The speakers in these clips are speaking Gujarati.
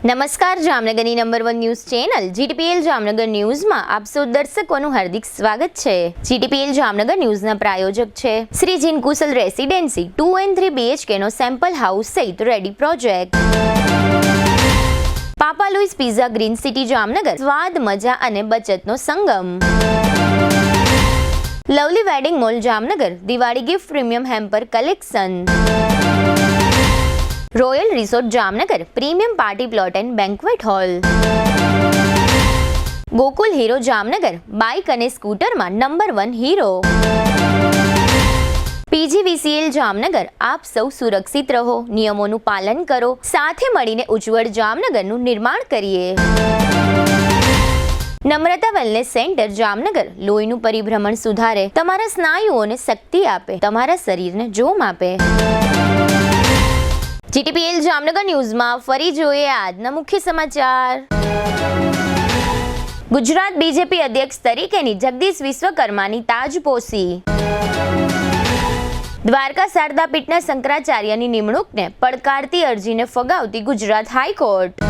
નમસ્કાર, જામનગરની number 1 news channel GTPL Jamnagar ન્યૂઝમાં આપ સૌ દર્શકોનું હાર્દિક સ્વાગત છે। જીટીપીએલ જામનગર ન્યૂઝના પ્રાયોજક છે Shri Jinkushal residency 2 and 3 BHK નો સેમ્પલ હાઉસ સહિત રેડી પ્રોજેક્ટ। પાપા Louis pizza green city Jamnagar, સ્વાદ, મજા અને બચતનો સંગમ। Lovely wedding mall Jamnagar, Diwali gift premium hamper collection. Royal resort Jamnagar, premium party plot and banquet hall. Gokul Hero Jamnagar, bike અને સ્કૂટરમાં નંબર 1 હીરો। PGVCL જામનગર, આપ સૌ સુરક્ષિત રહો, નિયમોનું પાલન કરો, સાથે મળીને ઉજ્જવળ જામનગરનું નિર્માણ કરીએ। નમ્રતા વેલનેસ સેન્ટર જામનગર, લોહીનું પરિભ્રમણ સુધારે, તમારા સ્નાયુઓને શક્તિ આપે, તમારા શરીરને જોમ આપે। જીટીપીએલ જામનગર ન્યૂઝમાં ફરી જોઈએ આજના મુખ્ય સમાચાર। ગુજરાત બીજેપી અધ્યક્ષ તરીકેની જગદીશ વિશ્વકર્માની તાજપોશી। દ્વારકા શારદા પીઠના શંકરાચાર્યની નિમણૂકને પડકારતી અરજીને ફગાવતી ગુજરાત હાઈકોર્ટ।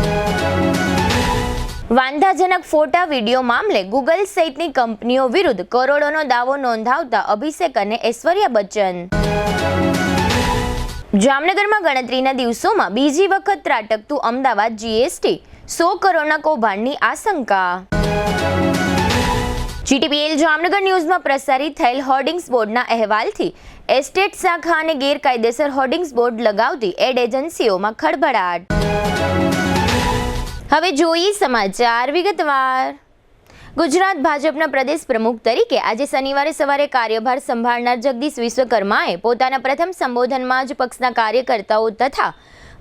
વાંધાજનક ફોટા વિડીયો મામલે ગૂગલ સહિતની કંપનીઓ વિરુદ્ધ કરોડોનો દાવો નોંધાવતા અભિષેક અને ઐશ્વર્યા બચ્ચન। જામનગરમાં ગણતરીના દિવસોમાં બીજી વખત ત્રાટકતું અમદાવાદ GST, 100 કરોડના કૌભાંડની આશંકા। જીટીપીએલ જામનગર ન્યૂઝમાં પ્રસારિત થયેલ હોર્ડિંગ્સ બોર્ડના અહેવાલથી એસ્ટેટ શાખા અને ગેરકાયદેસર હોર્ડિંગ્સ બોર્ડ લગાવતી એડ એજન્સીઓમાં ખળભળાટ। હવે જોઈએ સમાચાર વિગતવાર। ગુજરાત ભાજપના પ્રદેશ પ્રમુખ તરીકે આજે શનિવારે સવારે કાર્યભાર સંભાળનાર જગદીશ વિશ્વકર્માએ પોતાના પ્રથમ સંબોધનમાં જ પક્ષના કાર્યકર્તાઓ તથા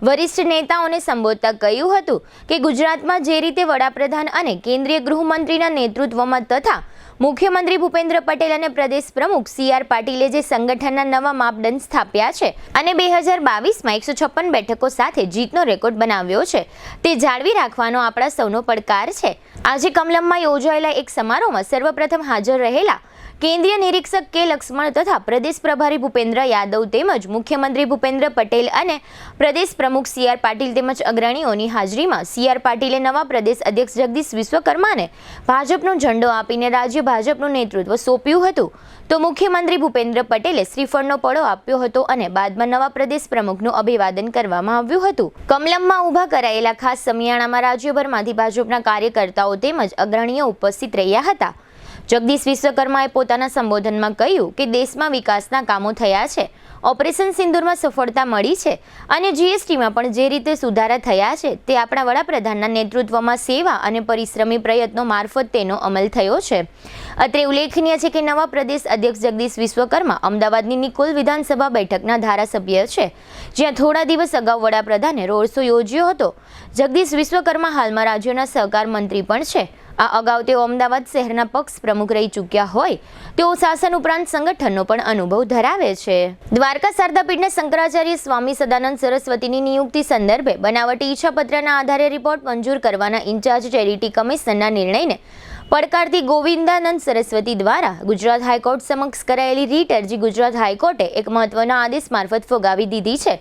વરિષ્ઠ નેતાઓને સંબોધતા કહ્યું હતું કે ગુજરાતમાં જે રીતે વડાપ્રધાન અને કેન્દ્રીય ગૃહમંત્રીના નેતૃત્વમાં તથા મુખ્યમંત્રી ભૂપેન્દ્ર પટેલ અને પ્રદેશ પ્રમુખ CR પાટીલે જે સંગઠનના નવા માપદંડ સ્થાપ્યા છે અને 2022માં 156 બેઠકો સાથે જીતનો રેકોર્ડ બનાવ્યો છે, તે જાળવી રાખવાનો આપણા સૌનો પડકાર છે। આજે કમલમમાં યોજાયેલા એક સમારોહમાં સર્વપ્રથમ હાજર રહેલા કેન્દ્રીય નિરીક્ષક કે લક્ષ્મણ તથા પ્રદેશ પ્રભારી ભૂપેન્દ્ર યાદવ તેમજ મુખ્યમંત્રી ભૂપેન્દ્ર પટેલ અને પ્રદેશ પ્રમુખ CR પાટીલ તેમજ અગ્રણીઓની હાજરીમાં CR પાટીલે નવા પ્રદેશ અધ્યક્ષ જગદીશ વિશ્વકર્માને ભાજપનો ઝંડો આપીને રાજ્ય ભાજપનું નેતૃત્વ સોંપ્યું હતું, તો મુખ્યમંત્રી ભૂપેન્દ્ર પટેલે શ્રીફળનો પડો આપ્યો હતો અને બાદમાં નવા પ્રદેશ પ્રમુખનું અભિવાદન કરવામાં આવ્યું હતું। કમલમમાં ઊભા કરાયેલા ખાસ સમિયાણામાં રાજ્યભરમાંથી ભાજપના કાર્યકર્તાઓ તેમજ અગ્રણીઓ ઉપસ્થિત રહ્યા હતા। જગદીશ વિશ્વકર્માએ પોતાના સંબોધનમાં કહ્યું કે દેશમાં વિકાસના કામો થયા છે, ઓપરેશન સિંદૂરમાં સફળતા મળી છે અને GSTમાં પણ જે રીતે સુધારા થયા છે તે આપણા વડાપ્રધાનના નેતૃત્વમાં સેવા અને પરિશ્રમી પ્રયત્નો મારફત તેનો અમલ થયો છે। અત્રે ઉલ્લેખનીય છે કે નવા પ્રદેશ અધ્યક્ષ જગદીશ વિશ્વકર્મા અમદાવાદની નિકોલ વિધાનસભા બેઠકના ધારાસભ્ય છે, જ્યાં થોડા દિવસ અગાઉ વડાપ્રધાને રોડ શો યોજ્યો હતો। જગદીશ વિશ્વકર્મા હાલમાં રાજ્યના સહકાર મંત્રી પણ છે। આ અગાઉ તેઓ અમદાવાદ શહેરના પક્ષ પ્રમુખ રહી ચૂક્યા હોય તેઓ શાસન ઉપરાંત સંગઠનનો પણ અનુભવ ધરાવે છે। દ્વારકા શારદા પીઠના શંકરાચાર્ય સ્વામી સદાનંદ સરસ્વતીની નિયુક્તિ સંદર્ભે બનાવટી ઈચ્છાપત્રના આધારે રિપોર્ટ મંજૂર કરવાના ઇન્ચાર્જ ચેરિટી કમિશનરના નિર્ણયને પડકારતી ગોવિંદાનંદ સરસ્વતી દ્વારા ગુજરાત હાઈકોર્ટ સમક્ષ કરાયેલી રીટ અરજી ગુજરાત હાઈકોર્ટે એક મહત્વના આદેશ મારફત ફગાવી દીધી છે।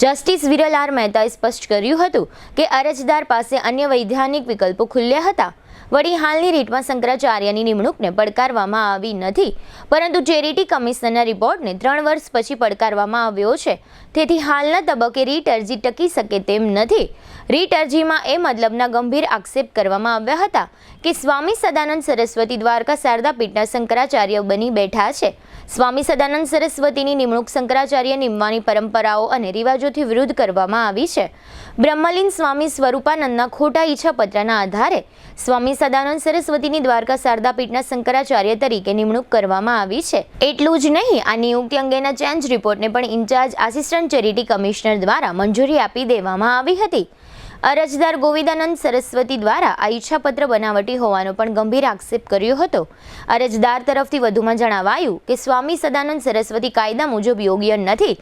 જસ્ટિસ વિરલ આર મહેતાએ સ્પષ્ટ કર્યું હતું કે અરજદાર પાસે અન્ય વૈધાનિક વિકલ્પો ખુલ્યા હતા। વળી હાલની રીટમાં શંકરાચાર્યની નિમણૂકને પડકારવામાં આવી નથી, પરંતુ ચેરિટી કમિશનરના રિપોર્ટને 3 વર્ષ પછી પડકારવામાં આવ્યો છે, તેથી હાલના તબક્કે રીટ અરજી ટકી શકે તેમ નથી। રીટ અરજીમાં એ મતલબના ગંભીર આક્ષેપ કરવામાં આવ્યા હતા કે સ્વામી સદાનંદ સરસ્વતી દ્વારકા શારદા પીઠના શંકરાચાર્ય બની બેઠા છે। સ્વામી સદાનંદ સરસ્વતીની નિમણૂક શંકરાચાર્ય નિમવાની પરંપરાઓ અને રિવાજોથી વિરુદ્ધ કરવામાં આવી છે। બ્રહ્મલીન સ્વામી સ્વરૂપાનંદના ખોટા ઈચ્છાપત્રના આધારે સ્વામી સદાનંદ સરસ્વતીની દ્વારકા શારદા પીઠના શંકરાચાર્ય તરીકે નિમણૂક કરવામાં આવી છે। એટલું જ નહીં, આ નિયુક્તિ અંગેના ચેન્જ રિપોર્ટને પણ ઇન્ચાર્જ આસિસ્ટન્ટ ચેરિટી કમિશનર દ્વારા મંજૂરી આપી દેવામાં આવી હતી। અરજદાર ગોવિંદાનંદ સરસ્વતી દ્વારા આ ઈચ્છાપત્ર બનાવટી હોવાનો પણ ગંભીર આક્ષેપ કર્યો હતો। અરજદાર તરફથી વધુમાં જણાવાયું કે સ્વામી સદાનંદ સરસ્વતી કાયદા મુજબ યોગ્ય નથી,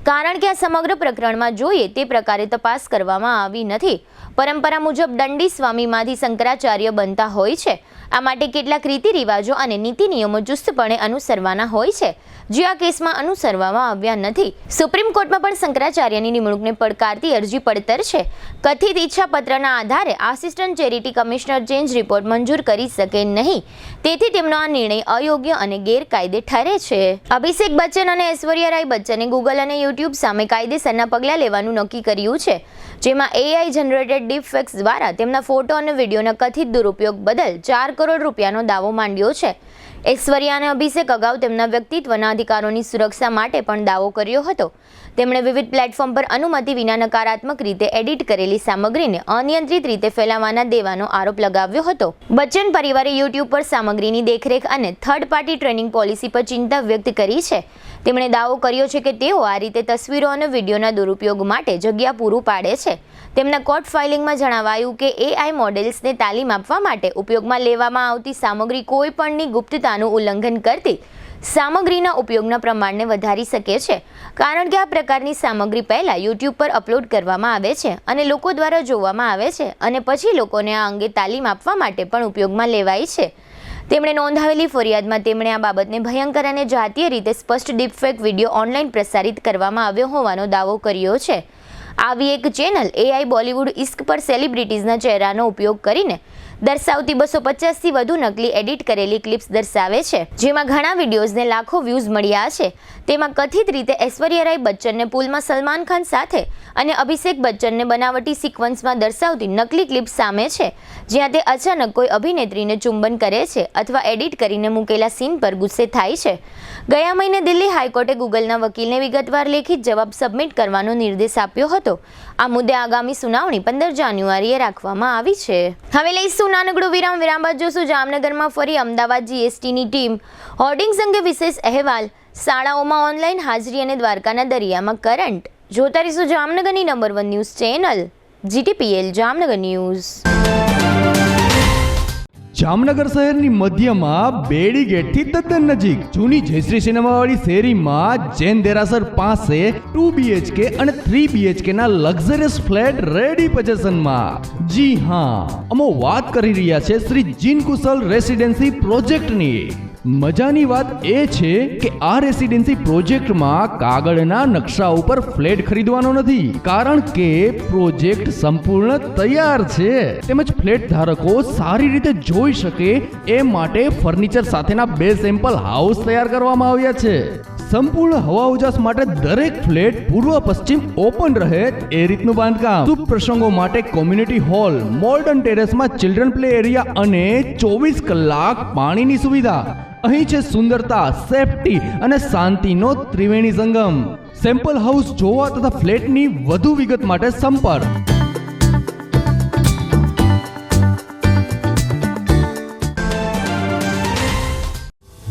કારણ કે આ સમગ્ર પ્રકરણમાં જોઈએ તે પ્રકારે તપાસ કરવામાં આવી નથી, પરંપરા મુજબ દંડી સ્વામીમાંથી શંકરાચાર્ય બનતા હોય છે. આ માટે કેટલાક રીતિ રિવાજો અને નીતિ નિયમો ચુસ્તપણે અનુસરવાના હોય છે, જે આ કેસમાં અનુસરવામાં આવ્યા નથી. સુપ્રીમ કોર્ટમાં પણ શંકરાચાર્યની નિમણૂકને પડકારતી અરજી પડતર છે. કથિત ઈચ્છાપત્રના આધારે assistant charity commissioner change report મંજૂર કરી શકે નહીં, તેથી તેમનો આ નિર્ણય અયોગ્ય અને ગેરકાયદે ઠરે છે. અભિષેક બચ્ચન અને ઐશ્વર્યા રાય બચ્ચને ગૂગલ અને યુટ્યુબ સામે કાયદેસરના પગલાં લેવાનું નક્કી કર્યું છે, જેમાં AI જનરેટેડ ડીપફેક્સ દ્વારા તેમના ફોટો અને વિડીયોના કથિત દુરુપયોગ બદલ 4 કરોડ રૂપિયાનો દાવો માંડ્યો છે. ઐશ્વર્યા અને અભિષેક અગાઉ તેમના વ્યક્તિત્વના અધિકારોની સુરક્ષા માટે પણ દાવો કર્યો હતો. તેમણે વિવિધ પ્લેટફોર્મ પર અનુમતિ વિના નકારાત્મક રીતે એડિટ કરેલી સામગ્રીને અનિયંત્રિત રીતે ફેલાવવાના દેવાનો આરોપ લગાવ્યો હતો. બચ્ચન પરિવારે યુટ્યુબ પર સામગ્રીની દેખરેખ અને થર્ડ પાર્ટી ટ્રેનિંગ પોલિસી પર ચિંતા વ્યક્ત કરી છે. તેમણે દાવો કર્યો છે કે તેઓ આ રીતે તસવીરો અને વિડીયોના દુરુપયોગ માટે જગ્યા પૂરું પાડે છે. તેમના કોર્ટ ફાઇલિંગમાં જણાવાયું કે AI મોડેલ્સને તાલીમ આપવા માટે ઉપયોગમાં લેવામાં આવતી સામગ્રી કોઈપણની ગુપ્તતાનું ઉલ્લંઘન કરતી સામગ્રીના ઉપયોગના પ્રમાણને વધારી શકે છે, કારણ કે આ પ્રકારની સામગ્રી પહેલાં યુટ્યુબ પર અપલોડ કરવામાં આવે છે અને લોકો દ્વારા જોવામાં આવે છે અને પછી લોકોને આ અંગે તાલીમ આપવા માટે પણ ઉપયોગમાં લેવાય છે. તેમણે નોંધાવેલી ફરિયાદમાં તેમણે આ બાબતને ભયંકર અને જાતીય રીતે સ્પષ્ટ ડીપફેક વિડીયો ઓનલાઈન પ્રસારિત કરવામાં આવ્યો હોવાનો દાવો કર્યો છે. આવી એક ચેનલ AI બોલિવૂડ ઇશ્ક પર સેલિબ્રિટીઝના ચહેરાનો ઉપયોગ કરીને દર્શાવતી 250થી વધુ નકલી એડિટ કરેલી ક્લિપ્સ દર્શાવે છે, જેમાં ઘણા વિડીયોઝને લાખો વ્યૂઝ મળ્યા છે. તેમાં કથિત રીતે ઐશ્વર્યા રાય બચ્ચનને પુલમાં સલમાન ખાન સાથે અને અભિષેક બચ્ચનને બનાવટી સિક્વન્સમાં દર્શાવતી નકલી ક્લિપ્સ સામે છે, જ્યાં તે અચાનક કોઈ અભિનેત્રીને ચુંબન કરે છે અથવા એડિટ કરીને મૂકેલા સીન પર ગુસ્સે થાય છે. ગયા મહિને દિલ્હી હાઈકોર્ટે ગૂગલના વકીલને વિગતવાર લેખિત જવાબ સબમિટ કરવાનો નિર્દેશ આપ્યો હતો. આ મુદ્દે આગામી સુનાવણી 15 જાન્યુઆરીએ રાખવામાં આવી છે. હવે લઈશું નાનકડું વિરામ બાદ જોશું જામનગરમાં ફરી અમદાવાદ GSTની ટીમ. હોર્ડિંગ્સ અંગે વિશેષ અહેવાલ, શાળાઓમાં ઓનલાઈન હાજરી અને દ્વારકાના દરિયામાં કરંટ. જોતા રહીશું જામનગરની number 1 news channel GTPL Jamnagar news. Jamnagar શહેરની મધ્યમાં બેડી ગેટથી તદ્દન નજીક જૂની જયશ્રી સિનેમાવાળી શેરીમાં જૈન દેરાસર પાસે 2 BHK અને 3 BHK ના લક્ઝરિયસ ફ્લેટ રેડી પોઝિશનમાં. જી હા, અમે વાત કરી રહ્યા છે શ્રી જીન કુશલ રેસિડેન્સી પ્રોજેક્ટની. મજાની વાત એ છે કે આ રેસિડેન્સી પ્રોજેક્ટમાં કાગળના નકશા ઉપર ફ્લેટ ખરીદવાનો નથી, કારણ કે પ્રોજેક્ટ સંપૂર્ણ તૈયાર છે. તેમજ ફ્લેટ ધારકો સારી રીતે જોઈ શકે એ માટે ફર્નિચર સાથેના 2 સેમ્પલ હાઉસ તૈયાર કરવામાં આવ્યા છે. સંપૂર્ણ હવા ઉજાસ માટે દરેક ફ્લેટ પૂર્વ પશ્ચિમ ઓપન રહે એ રીતનું બાંધકામ. શુભ પ્રસંગો માટે કોમ્યુનિટી હોલ, મોડર્ન ટેરેસમાં ચિલ્ડ્રન પ્લે એરિયા અને 24 કલાક પાણીની સુવિધા. અહીં છે સુંદરતા, સેફટી અને શાંતિનો ત્રિવેણી સંગમ. સેમ્પલ હાઉસ જોવા તથા ફ્લેટની વધુ વિગત માટે સંપર્ક.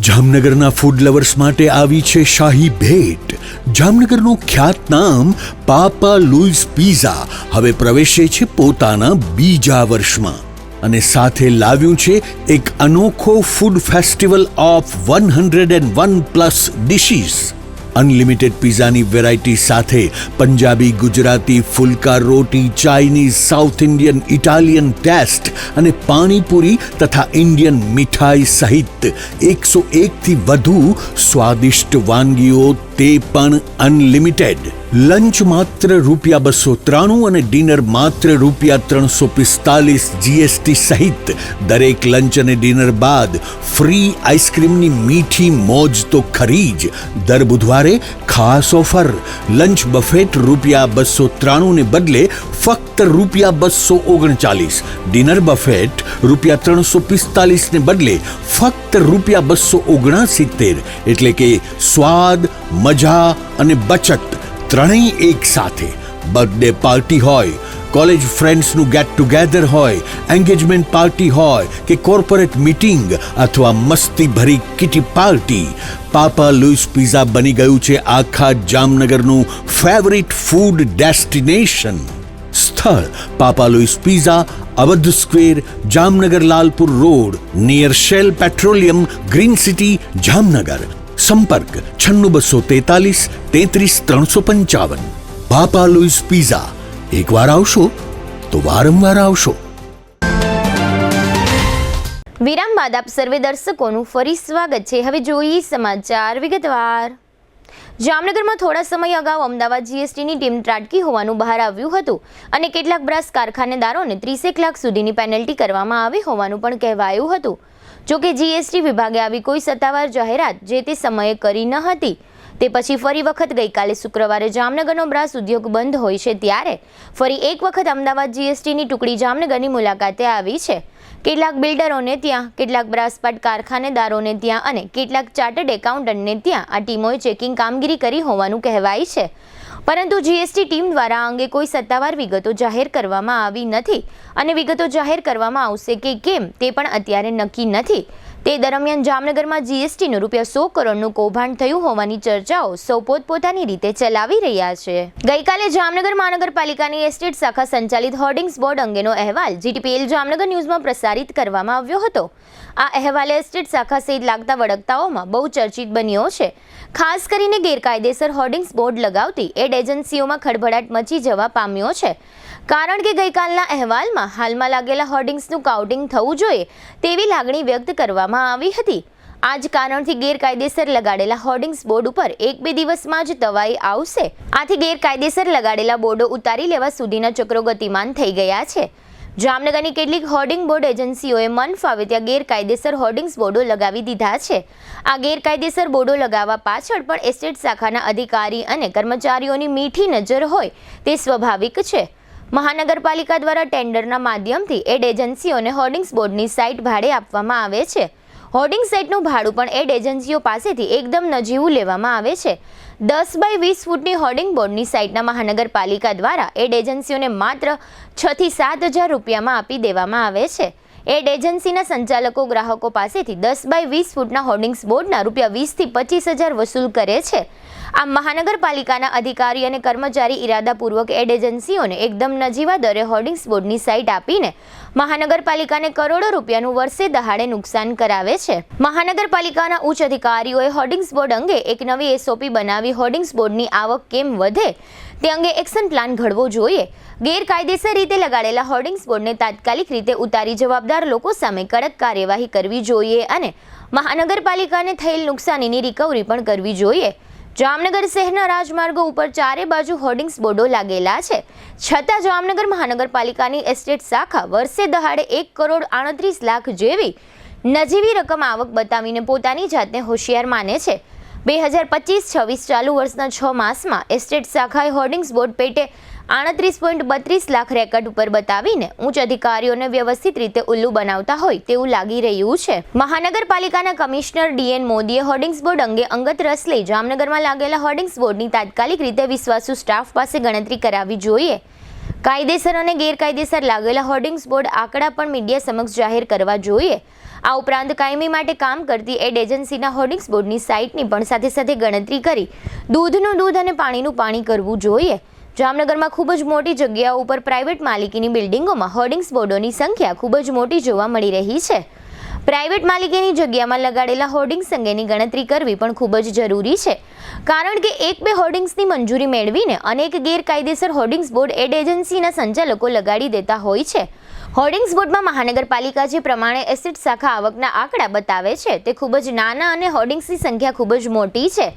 જામનગરના ફૂડ લવર્સ માટે આવી છે શાહી ભેટ. જામનગરનું ખ્યાતનામ પાપા લુઈસ પિઝા હવે પ્રવેશે છે પોતાના બીજા વર્ષમાં અને સાથે લાવ્યું છે એક અનોખો food festival of 101+ dishes. Unlimited પિઝાની વેરાયટી સાથે પંજાબી, ગુજરાતી, ફુલકા રોટી, Chinese, south Indian, Italian taste અને પાણીપુરી તથા ઇન્ડિયન મીઠાઈ સહિત 101થી વધુ સ્વાદિષ્ટ વાનગીઓ, તે પણ અનલિમિટેડ. લંચ માત્ર ₹293 અને ડિનર માત્ર ₹345 GST સહિત. દરેક લંચ અને ડિનર બાદ ફ્રી આઈસ્ક્રીમની મીઠી મોજ તો ખરી જ. દર બુધવારે ખાસ ઓફર, લંચ બફેટ ₹293 ને બદલે ફક્ત ₹239, ડિનર બફેટ ₹345 ને બદલે ફક્ત ₹269. એટલે કે સ્વાદ, મજા અને બચત ત્રણેય એક સાથે. બર્થડે પાર્ટી હોય, કોલેજ ફ્રેન્ડ્સનું ગેટ ટુગેધર હોય, એન્ગેજમેન્ટ પાર્ટી હોય કે કોર્પોરેટ મીટિંગ અથવા મસ્તી ભરી kitty party, Papa Louis Pizza બની ગયું છે આખા જામનગરનું ફેવરિટ ફૂડ ડેસ્ટિનેશન. સ્થળ Papa Louis Pizza, Awadh Square, Jamnagar Lalpur Road, near Shell petroleum, Green city, Jamnagar. સંપર્ક 96 243 33 355. Papa Louis Pizza. એકવાર આવશો તો વારંવાર આવશો. વિરામ બાદ આપ સર્વે દર્શકોનું ફરી સ્વાગત છે. હવે જોઈએ સમાચાર વિગતવાર. જામનગરમાં થોડા સમય અગાઉ અમદાવાદ જીએસટીની ટીમ ત્રાટકી હોવાનું બહાર આવ્યું હતું અને કેટલાક બ્રાસ કારખાનેદારોને 30 લાખ સુધીની પેનલ્ટી કરવામાં આવી હોવાનું પણ કહેવાયું હતું. જોકે જીએસટી વિભાગે આવી કોઈ સત્તાવાર જાહેરાત જે તે સમયે કરી ન હતી. તે પછી ફરી વખત ગઈકાલે શુક્રવારે જામનગરનો બ્રાસ ઉદ્યોગ બંધ હોય છે ત્યારે ફરી એક વખત અમદાવાદ જીએસટીની ટુકડી જામનગરની મુલાકાતે આવી છે. કેટલાક બિલ્ડરોને ત્યાં, કેટલાક બ્રાસપાટ કારખાનેદારોને ત્યાં અને કેટલાક ચાર્ટર્ડ એકાઉન્ટન્ટને ત્યાં આ ટીમોએ ચેકિંગ કામગીરી કરી હોવાનું કહેવાય છે. પરંતુ જીએસટી ટીમ દ્વારા આ અંગે કોઈ સત્તાવાર વિગતો જાહેર કરવામાં આવી નથી અને વિગતો જાહેર કરવામાં આવશે કે કેમ તે પણ અત્યારે નક્કી નથી. તે દરમિયાન જામનગરમાં જીએસટીનું ₹100 કરોડનું કૌભાંડ થયું હોવાની ચર્ચાઓ સૌ પોતપોતાની રીતે ચલાવી રહ્યા છે. ગઈકાલે જામનગર મહાનગરપાલિકાની એસ્ટેટ શાખા સંચાલિત હોર્ડિંગ્સ બોર્ડ અંગેનો અહેવાલ જીટીપીએલ જામનગર ન્યૂઝમાં પ્રસારિત કરવામાં આવ્યો હતો. આ અહેવાલ એસ્ટેટ શાખા સહિત લાગતા વળગતાઓમાં બહુ ચર્ચિત બન્યો છે. ખાસ કરીને ગેરકાયદેસર હોર્ડિંગ્સ બોર્ડ લગાવતી એડ એજન્સીઓમાં ખળભળાટ મચી જવા પામ્યો છે. કારણ કે ગઈકાલના અહેવાલમાં હાલમાં લાગેલા હોર્ડિંગ્સનું કાઉન્ટિંગ થવું જોઈએ તેવી લાગણી વ્યક્ત કરવામાં આવી હતી. આ જ કારણથી ગેરકાયદેસર લગાડેલા હોર્ડિંગ્સ બોર્ડ ઉપર 1-2 દિવસમાં જ તવાઈ આવશે. આથી ગેરકાયદેસર લગાડેલા બોર્ડો ઉતારી લેવા સુધીના ચક્રો ગતિમાન થઈ ગયા છે. જામનગરની કેટલીક હોર્ડિંગ બોર્ડ એજન્સીઓએ મન ફાવે ત્યાં ગેરકાયદેસર હોર્ડિંગ્સ બોર્ડો લગાવી દીધા છે. આ ગેરકાયદેસર બોર્ડો લગાવવા પાછળ પણ એસ્ટેટ શાખાના અધિકારી અને કર્મચારીઓની મીઠી નજર હોય તે સ્વાભાવિક છે. મહાનગરપાલિકા દ્વારા ટેન્ડરના માધ્યમથી એડ એજન્સીઓને હોર્ડિંગ્સ બોર્ડની સાઇટ ભાડે આપવામાં આવે છે. હોર્ડિંગ સાઇટનું ભાડું પણ એડ એજન્સીઓ પાસેથી એકદમ નજીવું લેવામાં આવે છે. 10 બાય 20 ફૂટની હોર્ડિંગ બોર્ડની સાઇટના મહાનગરપાલિકા દ્વારા એડ એજન્સીઓને માત્ર 6 થી 7 હજાર રૂપિયામાં આપી દેવામાં આવે છે. એડ એજન્સીના સંચાલકો ગ્રાહકો પાસેથી 10 બાય 20 ફૂટના હોર્ડિંગ્સ બોર્ડના ₹20 થી 25 હજાર વસૂલ કરે છે. આમ મહાનગરપાલિકાના અધિકારી અને કર્મચારી ઇરાદાપૂર્વક એડ એજન્સીઓને એકદમ નજીવા દરે હોર્ડિંગ્સ બોર્ડની સાઇટ આપીને મહાનગરપાલિકાને કરોડો રૂપિયાનું વર્ષે દહાડે નુકસાન કરાવે છે. મહાનગરપાલિકાના ઉચ્ચ અધિકારીઓએ હોર્ડિંગ્સ બોર્ડ અંગે એક નવી એસઓપી બનાવી હોર્ડિંગ્સ બોર્ડની આવક કેમ વધે તે અંગે એક્શન પ્લાન ઘડવો જોઈએ. ગેરકાયદેસર રીતે લગાડેલા હોર્ડિંગ્સ બોર્ડને તાત્કાલિક રીતે ઉતારી જવાબદાર લોકો સામે કડક કાર્યવાહી કરવી જોઈએ અને મહાનગરપાલિકાને થયેલ નુકસાનીની રિકવરી પણ કરવી જોઈએ. જામનગર શહેરના રાજમાર્ગો ઉપર ચારે બાજુ હોર્ડિંગ્સ બોર્ડો લાગેલા છે. છતાં જામનગર મહાનગરપાલિકાની એસ્ટેટ શાખા વર્ષે દહાડે 1.38 કરોડ જેવી નજીવી રકમ આવક બતાવીને પોતાની જાતને હોશિયાર માને છે. 2025-26 ચાલુ વર્ષના 6 માસમાં એસ્ટેટ શાખાએ હોર્ડિંગ્સ બોર્ડ પેટે 38.32 લાખ રેકર્ડ ઉપર બતાવીને ઉચ્ચ અધિકારીઓને વ્યવસ્થિત રીતે ઉલ્લુ બનાવતા હોય તેવું લાગી રહ્યું છે. મહાનગરપાલિકાના કમિશનર ડીએન મોદીએ હોર્ડિંગ્સ બોર્ડ અંગે અંગત રસ લઈ જામનગરમાં લાગેલા હોર્ડિંગ્સ બોર્ડની તાત્કાલિક રીતે વિશ્વાસુ સ્ટાફ પાસે ગણતરી કરાવવી જોઈએ. કાયદેસર અને ગેરકાયદેસર લાગેલા હોર્ડિંગ્સ બોર્ડ આંકડા પણ મીડિયા સમક્ષ જાહેર કરવા જોઈએ. આ ઉપરાંત કાયમી માટે કામ કરતી એડ એજન્સીના હોર્ડિંગ્સ બોર્ડની સાઇટની પણ સાથે સાથે ગણતરી કરી દૂધનું દૂધ અને પાણીનું પાણી કરવું જોઈએ. જામનગરમાં ખૂબ જ મોટી જગ્યાઓ ઉપર પ્રાઇવેટ માલિકીની બિલ્ડિંગોમાં હોર્ડિંગ્સ બોર્ડોની સંખ્યા ખૂબ જ મોટી જોવા મળી રહી છે. પ્રાઇવેટ માલિકીની જગ્યામાં લગાડેલા હોર્ડિંગ્સ અંગેની ગણતરી કરવી પણ ખૂબ જ જરૂરી છે. કારણ કે 1-2 હોર્ડિંગ્સની મંજૂરી મેળવીને અનેક ગેરકાયદેસર હોર્ડિંગ્સ બોર્ડ એડ એજન્સીના સંચાલકો લગાડી દેતા હોય છે. હોર્ડિંગ્સ બોર્ડમાં મહાનગરપાલિકા જે પ્રમાણે એસેટ શાખા આવકના આંકડા બતાવે છે તે ખૂબ જ નાના અને હોર્ડિંગ્સની સંખ્યા ખૂબ જ મોટી છે.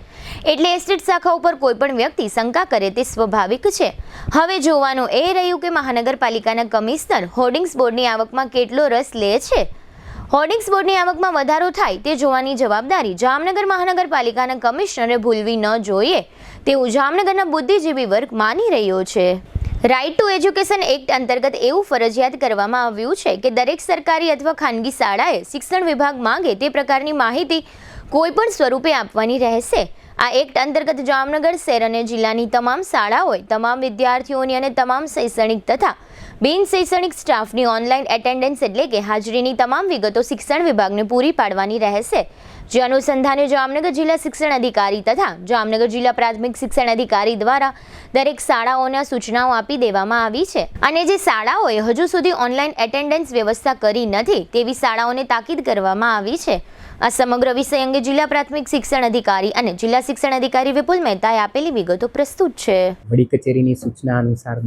એટલે એસ્ટેટ શાખા ઉપર કોઈ પણ વ્યક્તિ શંકા કરે તે સ્વાભાવિક છે. હવે જોવાનું એ રહ્યું કે મહાનગરપાલિકાના કમિશનર હોર્ડિંગ્સ બોર્ડની આવકમાં કેટલો રસ લે છે. હોર્ડિંગ્સ બોર્ડની આવકમાં વધારો થાય તે જોવાની જવાબદારી જામનગર મહાનગરપાલિકાના કમિશનરે ભૂલવી ન જોઈએ તેવું જામનગરના બુદ્ધિજીવી વર્ગ માની રહ્યો છે. રાઇટ ટુ એજ્યુકેશન એક્ટ અંતર્ગત એવું ફરજિયાત કરવામાં આવ્યું છે કે દરેક સરકારી અથવા ખાનગી શાળાએ શિક્ષણ વિભાગ માંગે તે પ્રકારની માહિતી કોઈ પણ સ્વરૂપે આપવાની રહેશે. આ એક્ટ અંતર્ગત જામનગર શહેર અને જિલ્લાની તમામ શાળાઓએ તમામ વિદ્યાર્થીઓની અને તમામ શૈક્ષણિક તથા બિન શૈક્ષણિક સ્ટાફની ઓનલાઈન એટેન્ડન્સ એટલે કે હાજરીની તમામ વિગતો શિક્ષણ વિભાગને પૂરી પાડવાની રહેશે. જે અનુસંધાને જામનગર જિલ્લા શિક્ષણ અધિકારી તથા જામનગર જિલ્લા પ્રાથમિક શિક્ષણ અધિકારી દ્વારા દરેક શાળાઓને સૂચનાઓ આપી દેવામાં આવી છે. અને જે શાળાઓએ હજુ સુધી ઓનલાઈન એટેન્ડન્સ વ્યવસ્થા કરી નથી તેવી શાળાઓને તાકીદ કરવામાં આવી છે. આ સમગ્ર વિષય અંગે જિલ્લા પ્રાથમિક શિક્ષણ અધિકારી અને જિલ્લા શિક્ષણ અધિકારી વિપુલ મહેતાએ આપેલી વિગતો પ્રસ્તુત છે. વડી કચેરીની સૂચના અનુસાર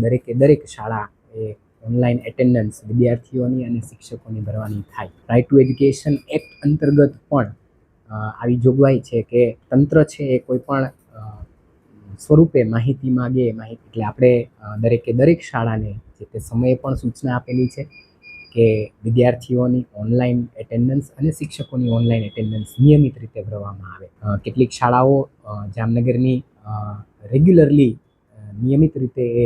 દરેક શાળા એ ઓનલાઈન એટેન્ડન્સ વિદ્યાર્થીઓની અને શિક્ષકોની ભરવાની થાય. રાઇટ ટુ એજ્યુકેશન એક્ટ અંતર્ગત પણ આવી જોગવાઈ છે કે તંત્ર છે એ કોઈ પણ સ્વરૂપે માહિતી માગે એટલે આપણે દરેક શાળાને જે તે સમયે પણ સૂચના આપેલી છે કે વિદ્યાર્થીઓની ઓનલાઈન એટેન્ડન્સ અને શિક્ષકોની ઓનલાઈન એટેન્ડન્સ નિયમિત રીતે ભરવામાં આવે. કેટલીક શાળાઓ જામનગરની રેગ્યુલરલી નિયમિત રીતે એ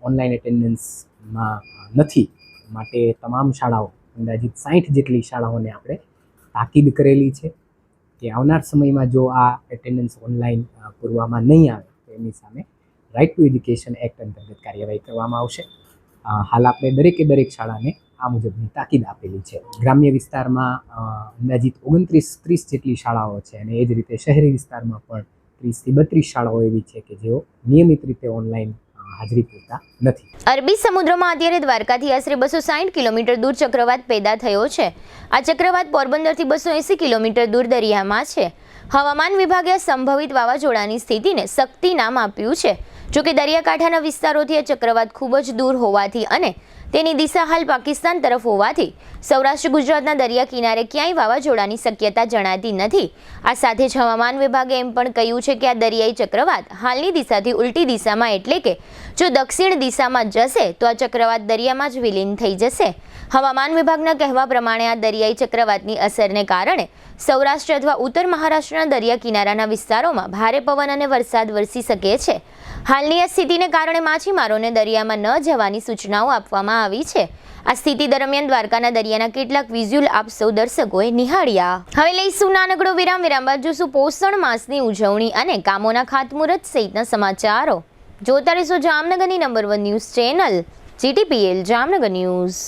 ઓનલાઈન એટેન્ડન્સમાં નથી, માટે તમામ શાળાઓ અંદાજિત 60 જેટલી શાળાઓને આપણે તાકીદ કરેલી છે કે આવનાર સમયમાં જો આ એટેન્ડન્સ ઓનલાઈન પૂરવામાં નહીં આવે તો એની સામે રાઇટ ટુ એજ્યુકેશન એક્ટ અંતર્ગત કાર્યવાહી કરવામાં આવશે. હાલ આપણે દરેક શાળાને આ મુજબની તાકીદ આપેલી છે. ગ્રામ્ય વિસ્તારમાં અંદાજિત 29-30 જેટલી શાળાઓ છે અને એ જ રીતે શહેરી વિસ્તારમાં પણ 30 થી 32 શાળાઓ એવી છે કે જેઓ નિયમિત રીતે ઓનલાઈન હાજરી પૂરતા નથી. અરબી સમુદ્રમાં અત્યારે દ્વારકાથી આશરે 260 કિલોમીટર દૂર ચક્રવાત પેદા થયો છે. આ ચક્રવાત પોરબંદરથી 280 કિલોમીટર દૂર દરિયામાં છે. હવામાન વિભાગે સંભવિત વાવાઝોડાની સ્થિતિને શક્તિ નામ આપ્યું છે. જોકે દરિયાકાંઠાના વિસ્તારોથી આ ચક્રવાત ખૂબ જ દૂર હોવાથી અને તેની દિશા હાલ પાકિસ્તાન તરફ હોવાથી સૌરાષ્ટ્ર ગુજરાતના દરિયા કિનારે ક્યાંય વાવાઝોડાની શક્યતા જણાતી નથી. આ સાથે જ હવામાન વિભાગે એમ પણ કહ્યું છે કે આ દરિયાઈ ચક્રવાત હાલની દિશાથી ઉલટી દિશામાં એટલે કે જો દક્ષિણ દિશામાં જશે તો આ ચક્રવાત દરિયામાં જ વિલીન થઈ જશે. હવામાન વિભાગના કહેવા પ્રમાણે આ દરિયાઈ ચક્રવાતની અસરને કારણે સૌરાષ્ટ્ર અથવા ઉત્તર મહારાષ્ટ્રના દરિયા કિનારાના વિસ્તારોમાં ભારે પવન અને વરસાદ વરસી શકે છે. હાલની આ સ્થિતિને કારણે માછીમારોને દરિયામાં ન જવાની સૂચનાઓ આપવામાં આવી છે. આ સ્થિતિ દરમિયાન દ્વારકાના દરિયાના કેટલાક વિઝ્યુઅલ આપ સૌ દર્શકોએ નિહાળ્યા. હવે લઈશું નાનકડો વિરામ બાદ જોશું પોષણ માસની ઉજવણી અને કામોના ખાતમુહૂર્ત સહિતના સમાચારો. જોતા રહેશો જામનગરની number 1 news channel GTPL Jamnagar news.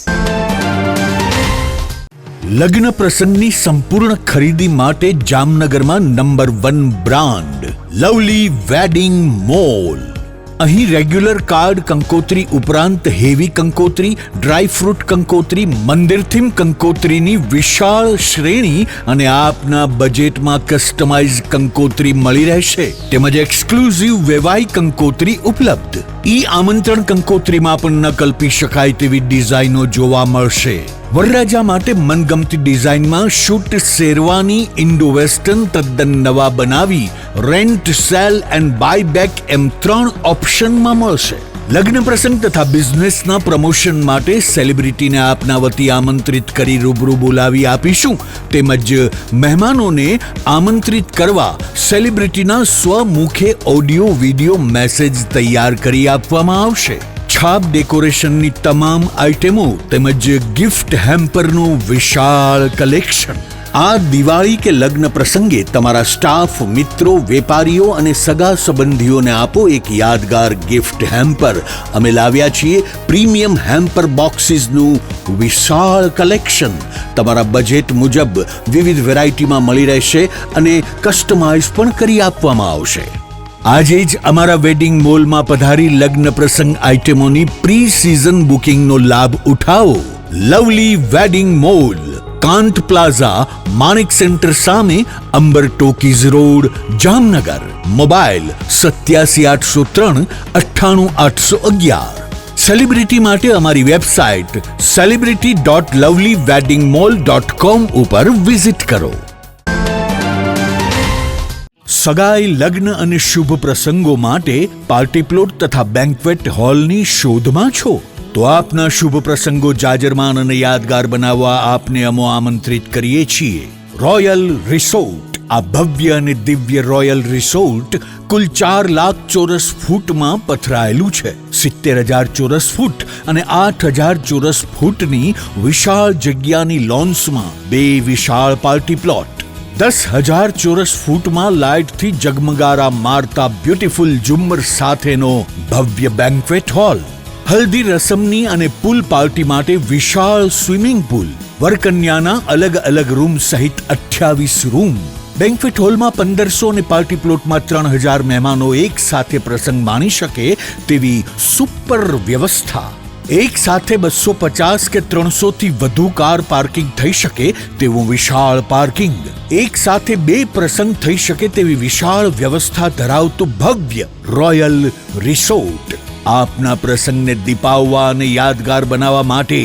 લગ્ન પ્રસંગની સંપૂર્ણ ખરીદી માટે જામનગરમાં number 1 brand lovely wedding mall. અહીં રેગ્યુલર કાર્ડ કંકોત્રી ઉપરાંત હેવી કંકોત્રી, ડ્રાયફ્રૂટ કંકોત્રી, મંદિર થીમ કંકોત્રીની વિશાળ શ્રેણી અને આપના બજેટમાં કસ્ટમાઇઝ કંકોત્રી મળી રહેશે. તેમજ એક્સક્લુઝિવ વેવાઈ કંકોત્રી ઉપલબ્ધ. ઈ આમંત્રણ કંકોત્રીમાં પણ ન કલ્પી શકાય તેવી ડિઝાઇનો જોવા મળશે. વરરાજા માટે મનગમતી ડિઝાઇનમાં શૂટ શેરવાની ઇન્ડો વેસ્ટર્ન તદ્દન નવા બનાવી rent, sale and buy back એમ 3 ઓપ્શનમાં મળશે. લગ્ન પ્રસંગ તથા બિઝનેસના પ્રમોશન માટે સેલિબ્રિટીને આપના વતી આમંત્રિત કરી રૂબરૂ બોલાવી આપીશું. તેમજ મહેમાનોને આમંત્રિત કરવા સેલિબ્રિટીના સ્વમુખે ઓડિયો વિડિયો મેસેજ તૈયાર કરી આપવામાં આવશે. છાપ ડેકોરેશનની તમામ આઇટમો તેમજ ગિફ્ટ હેમ્પરનું વિશાળ કલેક્શન. આ દિવાળી કે લગ્ન પ્રસંગે તમારા સ્ટાફ, મિત્રો, વેપારીઓ અને સગા સંબંધીઓને આપો એક યાદગાર ગિફ્ટ હેમ્પર. અમે લાવ્યા છીએ પ્રીમિયમ હેમ્પર બોક્સીસનું વિશાળ કલેક્શન. તમારા બજેટ મુજબ વિવિધ વેરાયટીમાં મળી રહેશે અને કસ્ટમાઇઝ પણ કરી આપવામાં આવશે. આજે જ અમારા વેડિંગ મોલમાં પધારી લગ્ન પ્રસંગ આઇટમોની પ્રી સિઝન બુકિંગનો લાભ ઉઠાવો. Lovely wedding mall, Kant plaza, Manek centre સામે, Ambar talkies road, Jamnagar. Mobile 87 803 98 811. Celebrity માટે અમારી વેબસાઇટ celebrity.lovelyweddingmall.com ઉપર વિઝિટ કરો. સગાઈ, લગ્ન અને શુભ પ્રસંગો માટે પાર્ટી પ્લોટ તથા બેન્ક્વેટ હોલની શોધમાં છો? તો આપના શુભ પ્રસંગો જાજરમાન અને યાદગાર બનાવવા આપને અમો આમંત્રિત કરીએ છીએ. Royal resort. આ ભવ્ય અને દિવ્ય રોયલ રિસોર્ટ કુલ 4 લાખ ચોરસ ફૂટમાં પથરાયેલું છે. 70,000 ચોરસ ફૂટ અને 8,000 ચોરસ ફૂટની વિશાળ જગ્યાની લોન્સમાં 2 વિશાળ પાર્ટી પ્લોટ. 10,000 ચોરસ ફૂટમાં લાઇટથી જગમગારા મારતા બ્યુટીફુલ ઝુમ્મર સાથેનો ભવ્ય બેન્ક્વેટ હોલ. હલ્દી રસમની અને પૂલ પાર્ટી માટે વિશાળ સ્વિમિંગ પૂલ. વરકન્યાના અલગ અલગ રૂમ સહિત 28 રૂમ. બેન્ક્વેટ હોલમાં 1500 અને પાર્ટી પ્લોટમાં 3,000 મહેમાનો એક સાથે પ્રસંગ માણી શકે તેવી સુપર વ્યવસ્થા. એક સાથે 250 કે 300 થી વધુ કાર પાર્કિંગ થઈ શકે તેવું વિશાળ પાર્કિંગ. એક સાથે 2 પ્રસંગ થઈ શકે તેવી વિશાળ વ્યવસ્થા ધરાવતું ભવ્ય રોયલ રિસોર્ટ. આપના પ્રસંગને દીપાવવા અને યાદગાર બનાવવા માટે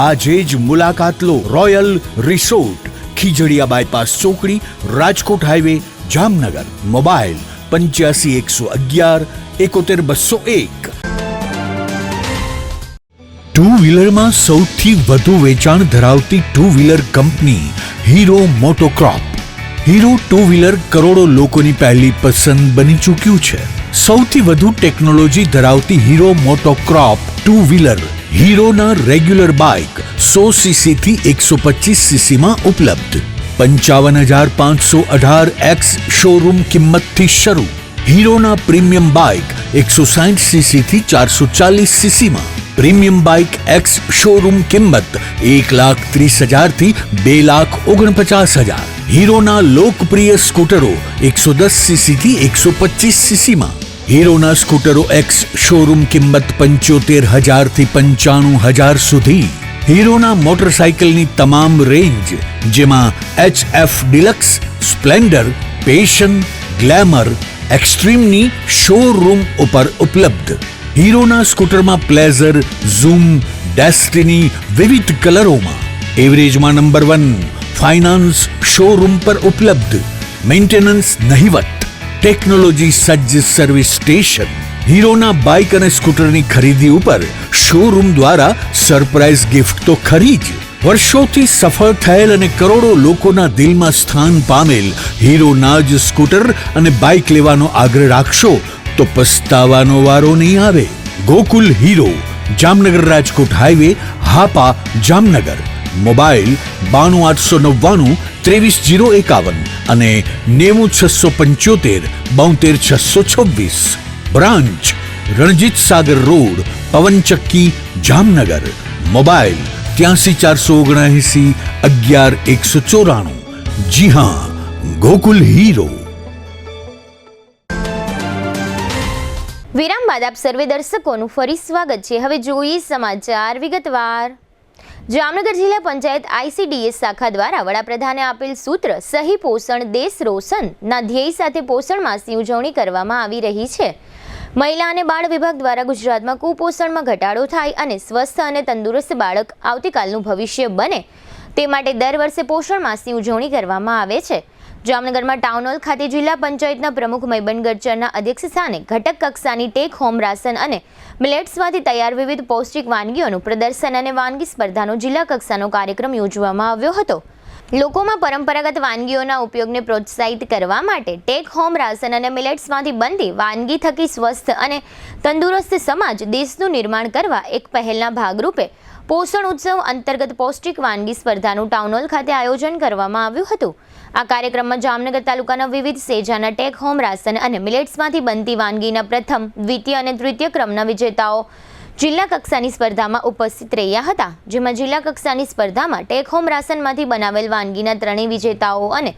આજે જ મુલાકાત લો રોયલ રિસોર્ટ, ખીજડીયા બાયપાસ ચોકડી, Rajkot highway, Jamnagar. Mobile 8511 71 201. Two વ્હીલરમાં સૌથી વધુ વેચાણ ધરાવતી two wheeler company Hero MotoCorp. Hero two wheeler કરોડો લોકોની પહેલી પસંદ બની ચૂક્યું છે. સૌથી વધુ ટેકનોલોજી ધરાવતી હીરો મોટોક્રોપ ટુ વ્હીલર હીરોના રેગ્યુલર બાઇક 100 સીસી થી 125 સીસીમાં ઉપલબ્ધ. 55,518 શોરૂમ કિંમતથી શરૂ. હીરોના પ્રીમિયમ બાઇક 160 સીસી થી 440 સીસીમાં. પ્રીમિયમ બાઇક એક્સ શોરૂમ કિંમત 1,30,000 થી 2,49,000. હીરોના લોકપ્રિય સ્કૂટરો 110 સીસી થી 125 સીસીમાં. હીરોના સ્કૂટરો એક્સ શોરૂમ કિંમત 75,000 થી 95,000 સુધી. હીરોના મોટરસાઇકલની તમામ રેન્જ જેમાં HF Deluxe, Splendor, Passion, Glamour, એક્સ્ટ્રીમની શોરૂમ ઉપર ઉપલબ્ધ. હીરોના સ્કૂટરમાં પ્લેઝર, ઝૂમ, ડેસ્ટિની વિવિધ કલરોમાં. એવરેજમાં નંબર 1. ફાઇનાન્સ શોરૂમ પર ઉપલબ્ધ. મેન્ટેનન્સ નહિવત. ટેકનોલોજી સજ્જ સર્વિસ સ્ટેશન. હીરોના બાઇક અને સ્કૂટરની ખરીદી ઉપર શોરૂમ દ્વારા સરપ્રાઇઝ ગિફ્ટ તો ખરી જ. વર્ષોથી સફળ થયેલ અને કરોડો લોકોના દિલમાં સ્થાન પામેલ હીરોના જ સ્કૂટર અને બાઇક લેવાનો આગ્રહ રાખશો તો પસ્તાવાનો વારો નહીં આવે. Gokul Hero, Jamnagar Rajkot highway, Hapa, Jamnagar. Mobile 92 899 23 051 અને 90 675 72 626. Branch Ranjit Sagar road, પવનચક્કી, Jamnagar. Mobile 83 479 11 194. જી હા, ગોકુલ હીરો. વિરામ બાદ આપ સર્વે દર્શકોનું ફરી સ્વાગત છે. હવે જોઈએ સમાચાર વિગતવાર. જામનગર જિલ્લા પંચાયત ICDS શાખા દ્વારા વડાપ્રધાને આપેલ સૂત્ર સહી પોષણ દેશ રોશન ના ધ્યેય સાથે પોષણ માસની ઉજવણી કરવામાં આવી રહી છે. મહિલા અને બાળ વિભાગ દ્વારા ગુજરાતમાં કુપોષણમાં ઘટાડો થાય અને સ્વસ્થ અને તંદુરસ્ત બાળક આવતીકાલનું ભવિષ્ય બને તે માટે દર વર્ષે પોષણ માસની ઉજવણી કરવામાં આવે છે. જામનગરમાં ટાઉન હોલ ખાતે જિલ્લા પંચાયતના પ્રમુખ મૈબન ગરચરના અધ્યક્ષ સ્થાને ઘટક કક્ષાની ટેક હોમ રાશન અને મિલેટ્સમાંથી તૈયાર વિવિધ પૌષ્ટિક વાનગીઓનું પ્રદર્શન અને વાનગી સ્પર્ધાનો જિલ્લા કક્ષાનો કાર્યક્રમ યોજવામાં આવ્યો હતો. લોકોમાં પરંપરાગત વાનગીઓના ઉપયોગને પ્રોત્સાહિત કરવા માટે ટેક હોમ રાશન અને મિલેટ્સમાંથી બનતી વાનગી થકી સ્વસ્થ અને તંદુરસ્ત સમાજ દેશનું નિર્માણ કરવા એક પહેલના ભાગરૂપે પોષણ ઉત્સવ અંતર્ગત પૌષ્ટિક વાનગી સ્પર્ધાનું ટાઉન હોલ ખાતે આયોજન કરવામાં આવ્યું હતું. આ કાર્યક્રમમાં જામનગર તાલુકાના વિવિધ સેજાના ટેક હોમ રાશન અને મિલેટ્સમાંથી બનતી વાનગીના પ્રથમ, દ્વિતીય અને તૃતીય ક્રમના વિજેતાઓ જિલ્લા કક્ષાની સ્પર્ધામાં ઉપસ્થિત રહ્યા હતા. જેમાં જિલ્લા કક્ષાની સ્પર્ધામાં ટેક હોમ રાશનમાંથી બનાવેલ વાનગીના ત્રણેય વિજેતાઓ અને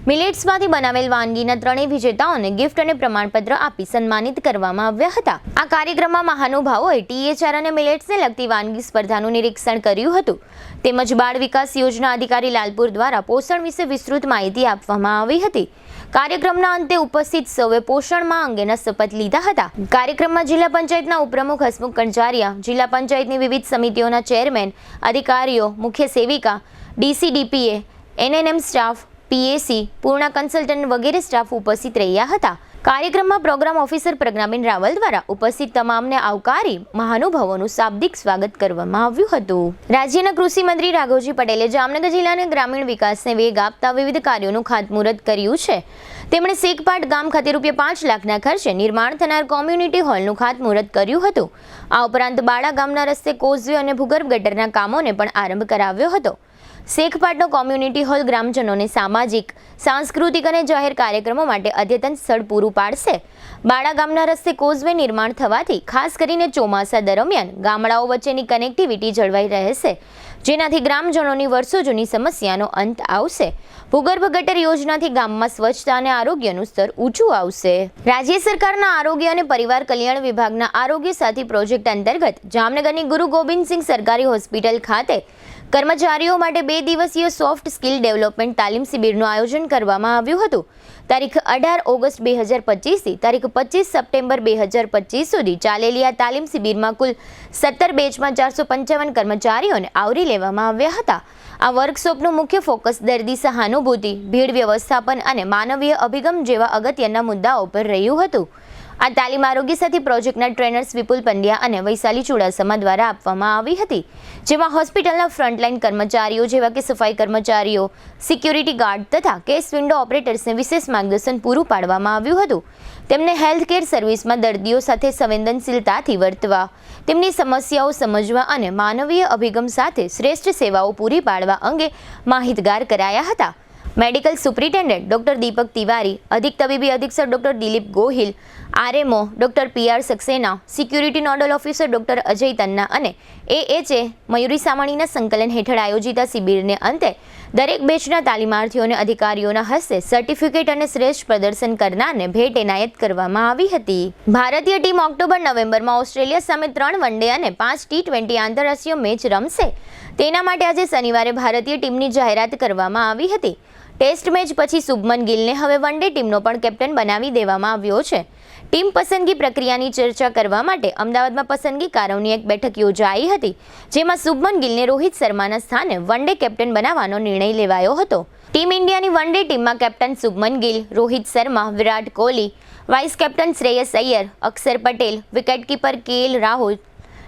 મિલેટ્સમાંથી બનાવેલ વાનગીના ત્રણેય વિજેતાઓને ગિફ્ટ અને પ્રમાણપત્ર આપી સન્માનિત કરવામાં આવ્યા હતા. આ કાર્યક્રમમાં મહાનુભાવોએ THR અને મિલેટ્સને લગતી વાનગી સ્પર્ધાનું નિરીક્ષણ કર્યું હતું. તેમજ બાળ વિકાસ યોજના અધિકારી લાલપુર દ્વારા પોષણ વિશે વિસ્તૃત માહિતી આપવામાં આવી હતી. કાર્યક્રમના અંતે ઉપસ્થિત સૌએ પોષણમાં અંગેના શપથ લીધા હતા. કાર્યક્રમમાં જિલ્લા પંચાયતના ઉપપ્રમુખ હસમુખ કંજારિયા, જિલ્લા પંચાયતની વિવિધ સમિતિઓના ચેરમેન, અધિકારીઓ, મુખ્ય સેવિકા, DCDPA, NNM staff, PAC, Purna consultant વગેરે સ્ટાફ ઉપસ્થિત રહ્યા હતા. કાર્યક્રમમાં પ્રોગ્રામ ઓફિસર પ્રજ્ઞાબેન રાવલ દ્વારા ઉપસ્થિત તમામને આવકારી મહાનુભાવોનું શાબ્દિક સ્વાગત કરવામાં આવ્યું હતું. રાજ્યના કૃષિ મંત્રી રાઘવજી પટેલે જામનગર જિલ્લાના ગ્રામીણ વિકાસને વેગ આપતા વિવિધ કાર્યોનું ખાતમુહૂર્ત કર્યું છે. તેમણે શેખપાટ ગામ ખાતે ₹5 લાખના ખર્ચે નિર્માણ થનાર કોમ્યુનિટી હોલનું ખાતમુહૂર્ત કર્યું હતું. આ ઉપરાંત બાળા ગામના રસ્તે કોઝવે અને ભૂગર્ભ ગટરના કામોને પણ આરંભ કરાવ્યો હતો. શેખપાટનો કોમ્યુનિટી હોલ ગ્રામજનોને સામાજિક, સાંસ્કૃતિક અને જાહેર કાર્યક્રમો માટે અદ્યતન સ્થળ પૂરું પાડશે. બાળા ગામના રસ્તે કોઝવે નિર્માણ થવાથી ખાસ કરીને ચોમાસા દરમિયાન ગામડાઓ વચ્ચેની કનેક્ટિવિટી જળવાઈ રહેશે. જેનાથી ગ્રામજનોની વર્ષો જૂની સમસ્યાનો અંત આવશે. ભૂગર્ભ ગટર યોજનાથી ગામમાં સ્વચ્છતા અને આરોગ્યનું સ્તર ઊંચું આવશે. રાજ્ય સરકારના આરોગ્ય અને પરિવાર કલ્યાણ વિભાગના આરોગ્ય સાથી પ્રોજેક્ટ અંતર્ગત જામનગરની ગુરુ ગોબિંદસિંહ સરકારી હોસ્પિટલ ખાતે કર્મચારીઓ માટે 2 દિવસીય સોફ્ટ સ્કિલ ડેવલપમેન્ટ તાલીમ શિબિરનું આયોજન કરવામાં આવ્યું હતું. તારીખ 18 ઓગસ્ટ 2025 થી તારીખ 25 સપ્ટેમ્બર 2025 સુધી ચાલેલી આ તાલીમ શિબિરમાં કુલ 17 બેચમાં 455 કર્મચારીઓને આવરી લેવામાં આવ્યા હતા. આ વર્કશોપનું મુખ્ય ફોકસ દર્દી સહાનુભૂતિ, ભીડ વ્યવસ્થાપન અને માનવીય અભિગમ જેવા અગત્યના મુદ્દાઓ પર રહ્યું હતું. આ તાલીમ આરોગ્ય સાથી પ્રોજેક્ટના ટ્રેનર્સ વિપુલ પંડ્યા અને વૈશાલી ચુડાસમા દ્વારા આપવામાં આવી હતી, જેમાં હોસ્પિટલના ફ્રન્ટલાઇન કર્મચારીઓ જેવા કે સફાઈ કર્મચારીઓ, સિક્યુરિટી ગાર્ડ તથા કેસ વિન્ડો ઓપરેટર્સને વિશેષ માર્ગદર્શન પૂરું પાડવામાં આવ્યું હતું. તેમને હેલ્થકેર સર્વિસમાં દર્દીઓ સાથે સંવેદનશીલતાથી વર્તવા, તેમની સમસ્યાઓ સમજવા અને માનવીય અભિગમ સાથે શ્રેષ્ઠ સેવાઓ પૂરી પાડવા અંગે માહિતગાર કરાયા હતા. મેડિકલ સુપ્રિન્ટેન્ડન્ટ ડોક્ટર દીપક તિવારી, અધિક તબીબી અધિક્ષક doctor Dilip Gohil, RMO doctor PR Saxena, security nodal officer doctor Ajay Tanna અને એએચએ મયુરી સામણીના સંકલન હેઠળ આયોજિત શિબિરને અંતે દરેક બેચના તાલીમાર્થીઓને અધિકારીઓના હસ્તે સર્ટિફિકેટ અને શ્રેષ્ઠ પ્રદર્શન કરનારને ભેટ એનાયત કરવામાં આવી હતી. ભારતીય ટીમ ઓક્ટોબર-નવેમ્બરમાં ઓસ્ટ્રેલિયા સામે 3 વનડે અને 5 T20 આંતરરાષ્ટ્રીય મેચ રમશે. તેના માટે આજે શનિવારે ભારતીય ટીમની જાહેરાત કરવામાં આવી હતી. ટેસ્ટ મેચ પછી શુભમન ગિલને હવે વનડે ટીમનો પણ કેપ્ટન બનાવી દેવામાં આવ્યો છે. ટીમ પસંદગી પ્રક્રિયાની ચર્ચા કરવા માટે અમદાવાદમાં પસંદગીકારોની એક બેઠક યોજાઈ હતી, જેમાં શુભમન ગિલને રોહિત શર્માના સ્થાને વનડે કેપ્ટન બનાવવાનો નિર્ણય લેવાયો હતો. ટીમ ઇન્ડિયાની વનડે ટીમમાં captain Shubman Gill, Rohit Sharma, Virat Kohli, vice captain Shreyas Iyer, Axar Patel, wicketkeeper KL Rahul,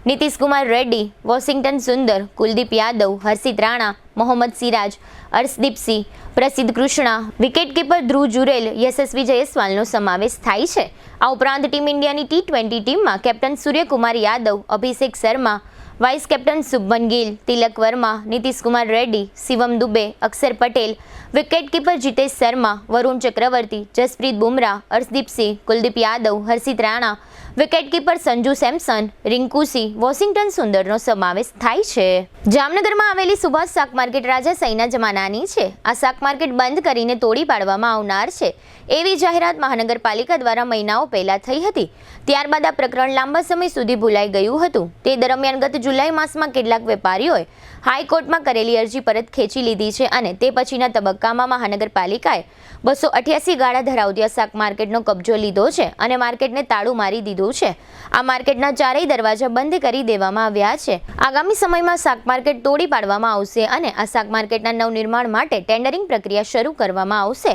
Nitish Kumar Reddy, Washington Sundar, Kuldeep Yadav, Harshit Rana, Mohammed Siraj, Arshdeep Singh, Prasidh Krishna, wicketkeeper ધ્રુવ જુરેલ, યશસ્વી જયસ્વાલનો સમાવેશ થાય છે. આ ઉપરાંત ટીમ ઇન્ડિયાની T20 ટીમમાં કેપ્ટન સૂર્યકુમાર યાદવ, અભિષેક શર્મા, વાઇસ કેપ્ટન શુભમન ગિલ, તિલક વર્મા, નીતિશ કુમાર રેડ્ડી, શિવમ દુબે, અક્ષર પટેલ, વિકેટકીપર જીતેશ શર્મા, વરુણ ચક્રવર્તી, જસપ્રીત બુમરાહ, અર્શદીપ સિંહ, કુલદીપ યાદવ, હર્ષિત રાણા, વિકેટકીપર સંજુ સેમસન, રિંકુ સિંહ, વોશિંગ્ટન સુંદરનો સમાવેશ થાય છે. જામનગરમાં આવેલી સુભાષ શાક માર્કેટ રાજાશાહીના જમાનાની છે. આ શાક માર્કેટ બંધ કરીને તોડી પાડવામાં આવનાર છે એવી જાહેરાત મહાનગરપાલિકા દ્વારા મહિનાઓ પહેલા થઈ હતી. ત્યારબાદ આ પ્રકરણ લાંબા સમય સુધી ભૂલાઈ ગયું હતું. તે દરમિયાન ગત જુલાઈ માસમાં કેટલાક વેપારીઓએ હાઈકોર્ટમાં કરેલી અરજી પરત ખેંચી લીધી છે અને તે પછીના તબક્કામાં મહાનગરપાલિકાએ 288 ગાળા ધરાવતી આ શાક માર્કેટનો કબજો લીધો છે અને માર્કેટને તાળું મારી દીધું છે. આ માર્કેટના ચારેય દરવાજા બંધ કરી દેવામાં આવ્યા છે. આગામી સમયમાં શાક માર્કેટ તોડી પાડવામાં આવશે અને આ શાક માર્કેટના નવનિર્માણ માટે ટેન્ડરિંગ પ્રક્રિયા શરૂ કરવામાં આવશે.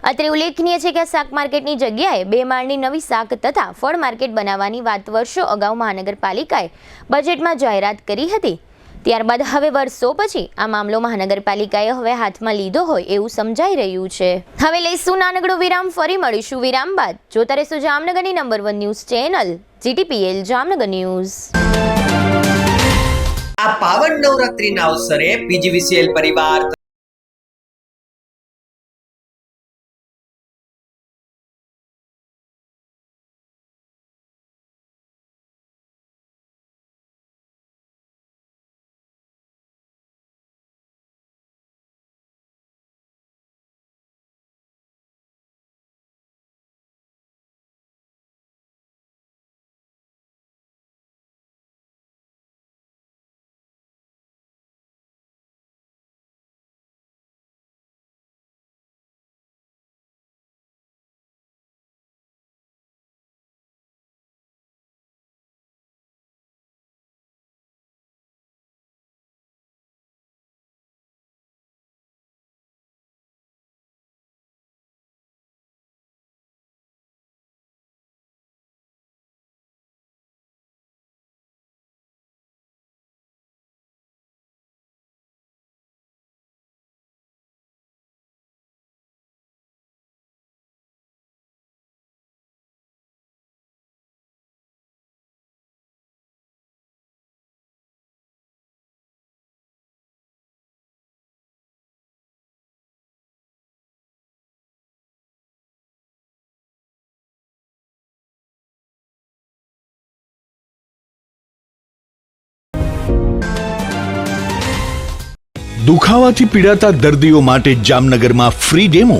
અત્રે ઉલ્લેખનીય છે કે આ શાક માર્કેટની જગ્યાએ 2 માળની નવી શાક તથા ફળ માર્કેટ બનાવવાની વાત વર્ષો અગાઉ મહાનગરપાલિકાએ બજેટમાં જાહેરાત કરી હતી. ત્યારબાદ હવે વર્ષો પછી આ મામલો મહાનગરપાલિકાએ હવે હાથમાં લીધો હોય એવું સમજાઈ રહ્યું છે. હવે લઈશું નાનકડો વિરામ, ફરી મળીશું વિરામ બાદ. જોતા રહેશો જામનગરની number 1 news channel GTPL Jamnagar news. આ પાવન નવરાત્રીના અવસરે PGVCL પરિવાર દુખાવાથી પીડાતા દર્દીઓ માટે જામનગરમાં ફ્રી ડેમો.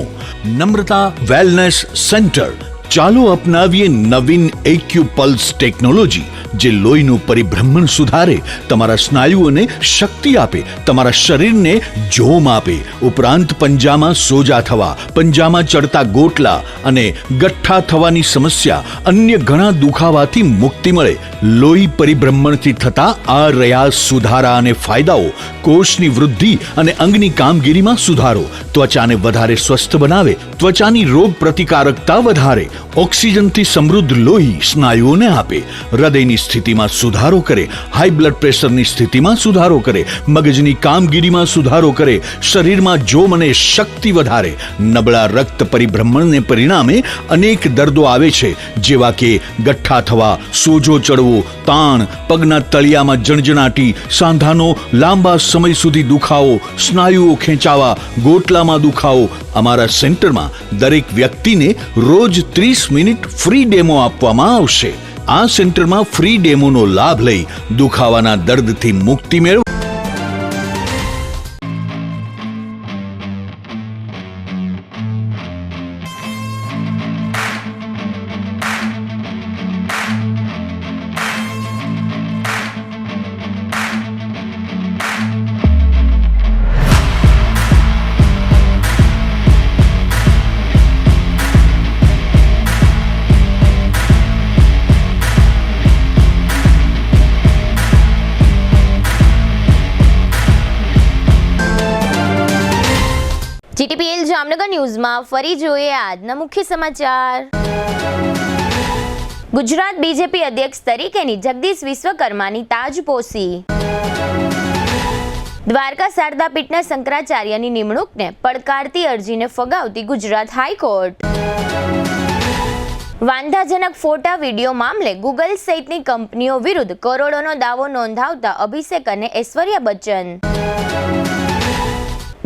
નમ્રતા વેલનેસ સેન્ટર. ચાલો અપનાવીએ નવીન એક્યુપલ્સ ટેકનોલોજી, જે લોહીનું પરિભ્રમણ સુધારે, તમારા સ્નાયુઓને શક્તિ આપે, તમારા શરીરને જોમ આપે. ઉપરાંત પંજામાં સોજા થવા, પંજામાં ચડતા ગોટલા અને ગઠ્ઠા થવાની સમસ્યા, અન્ય ઘણા દુખાવાથી મુક્તિ મળે. લોહી પરિભ્રમણથી થતા આ રહ્યા સુધારા અને ફાયદાઓ. કોષની વૃદ્ધિ અને અંગની કામગીરીમાં સુધારો, ત્વચાને વધારે સ્વસ્થ બનાવે, ત્વચાની રોગ પ્રતિકારકતા વધારે, ઓક્સિજનથી સમૃદ્ધ લોહી સ્નાયુઓને આપે, હૃદયની સ્થિતિમાં સુધારો કરે, હાઈ બ્લડ પ્રેશરની સ્થિતિમાં સુધારો કરે, મગજની કામગીરીમાં સુધારો કરે, શરીરમાં જોમ અને શક્તિ વધારે. નબળા રક્ત પરિભ્રમણને પરિણામે અનેક દર્દો આવે છે, જેવા કે ગઠ્ઠા થવા, સોજો ચડવો, તાણ, પગના તળિયામાં જણજણાટી, સાંધાનો લાંબા સમય સુધી દુખાવો, સ્નાયુઓ ખેંચાવા, ગોટલામાં દુખાવો. અમારા સેન્ટરમાં દરેક વ્યક્તિને રોજ 30 મિનિટ ફ્રી ડેમો આપવામાં આવશે. આ સેન્ટરમાં ફ્રી ડેમોનો લાભ લઈ દુખાવાના દર્દથી મુક્તિ મેળવો. GTPL જામનગર ન્યૂઝમાં ફરી જોઈએ આજના મુખ્ય સમાચાર. ગુજરાત બીજેપી અધ્યક્ષ તરીકેની જગદીશ વિશ્વકર્માની તાજપોશી. દ્વારકા શારદાપીઠના શંકરાચાર્યની નિમણૂકને પડકારતી અરજીને ફગાવતી ગુજરાત હાઈકોર્ટ. વાંધાજનક ફોટા વિડીયો મામલે ગૂગલ સહિતની કંપનીઓ વિરુદ્ધ કરોડોનો દાવો નોંધાવતા અભિષેક અને ઐશ્વર્યા બચ્ચન.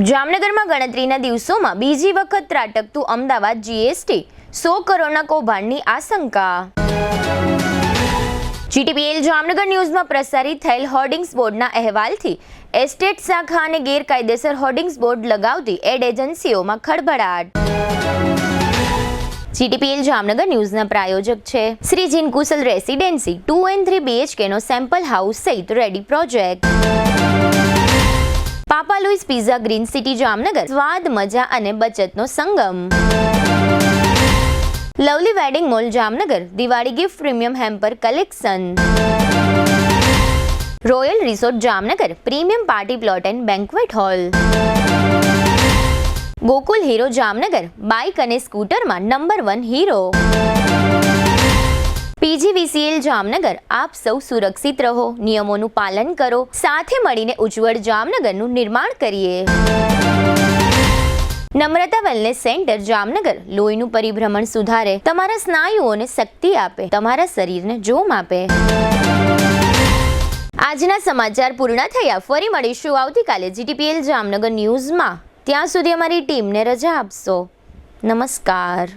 જામનગરમાં ગણતરીના દિવસોમાં બીજી વખત ત્રાટકતું અમદાવાદ GST, 100 કરોડના કૌભાંડની આશંકા. GTPL જામનગર ન્યૂઝમાં પ્રસારિત થયેલ હોર્ડિંગ્સ બોર્ડના અહેવાલથી એસ્ટેટ શાખા અને ગેરકાયદેસર હોર્ડિંગ્સ બોર્ડ લગાવતી એડ એજન્સીઓમાં ખળભળાટ. GTPL જામનગર ન્યૂઝના પ્રાયોજક છે Shri Jinkushal residency 2 and 3 BHK નો સેમ્પલ હાઉસ સહિત રેડી પ્રોજેક્ટ. પાપા Louis pizza green city Jamnagar, સ્વાદ, મજા અને બચતનો સંગમ. Lovely wedding mall Jamnagar, Diwali gift premium hamper collection. Royal resort Jamnagar, premium party plot and banquet hall. Gokul Hero Jamnagar, bike અને સ્કૂટરમાં નંબર 1 હીરો. PGVCL જામનગર, આપ સૌ સુરક્ષિત રહો, નિયમોનું પાલન કરો, સાથે મળીને ઉજ્જવળ જામનગરનું નિર્માણ કરીએ. નમ્રતા વેલનેસ સેન્ટર જામનગર, લોહીનું પરિભ્રમણ સુધારે, તમારા સ્નાયુઓને શક્તિ આપે, તમારા શરીરને જોમ આપે. આજના સમાચાર પૂર્ણ થયા. ફરી મળીશું આવતીકાલે GTPL જામનગર ન્યૂઝમાં. ત્યાં સુધી અમારી ટીમને રજા આપશો. નમસ્કાર.